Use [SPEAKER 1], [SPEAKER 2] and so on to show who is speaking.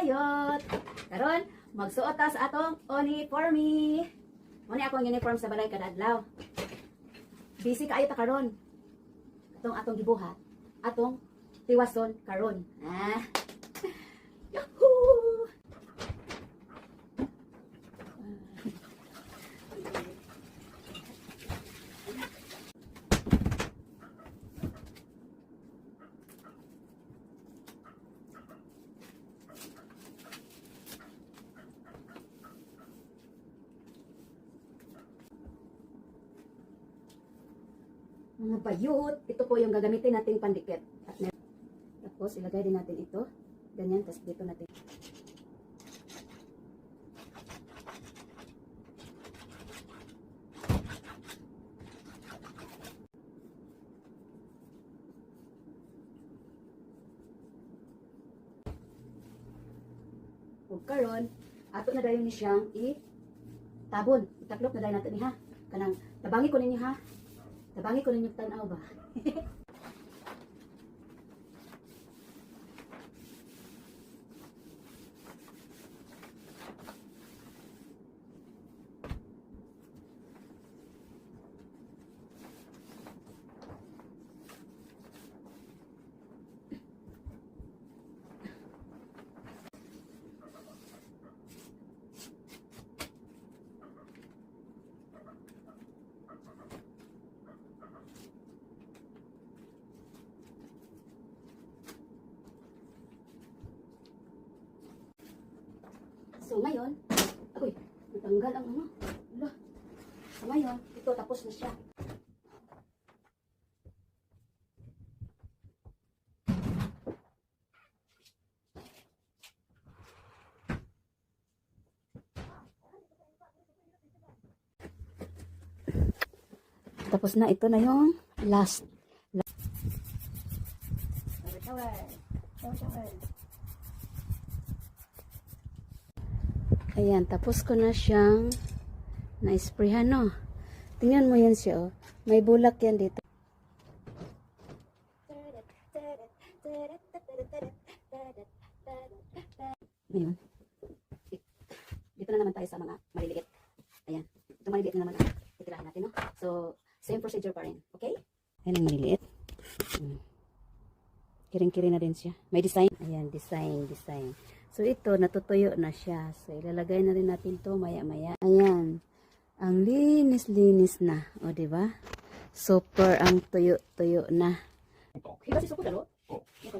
[SPEAKER 1] pagayot. Karon magsuot ta sa atong uniforme. Muna akong uniform sa balay kada adlaw. Busy kaayo ta karon. Atong gibuhat, atong tiwason karon. Yahoo! Mga bayot, ito po yung gagamitin nating pandikit. Tapos ilagay din natin ito. Ganyan, tapos dito natin. Ug karon, ato na dayon ni siyang tabon. Itaklop na dayon natin ni ha. Kanang tabangi ko ninyo ha. Tabangi ko ninyo tanaw ba? So ngayon, agoy, natanggal ang ano. Wala. So ngayon, ito tapos na siya. Tapos na, ito na yung last. Ayan, tapos ko na siyang na-sprayhan, no? Tingnan mo yan siya, oh. May bulak yan dito. Ngayon, dito na naman tayo sa mga maliliit. Ayan, ito maliliit na naman ang titirahin natin, no? So, same procedure pa rin, okay? Ayan ang maliliit. Kiring-kiring na din siya. May design. Ayan, design. So, ito, natutuyo na siya. So, ilalagay na rin natin to maya-maya. Ayan. Ang linis-linis na. O, diba? Super ang tuyo-tuyo na.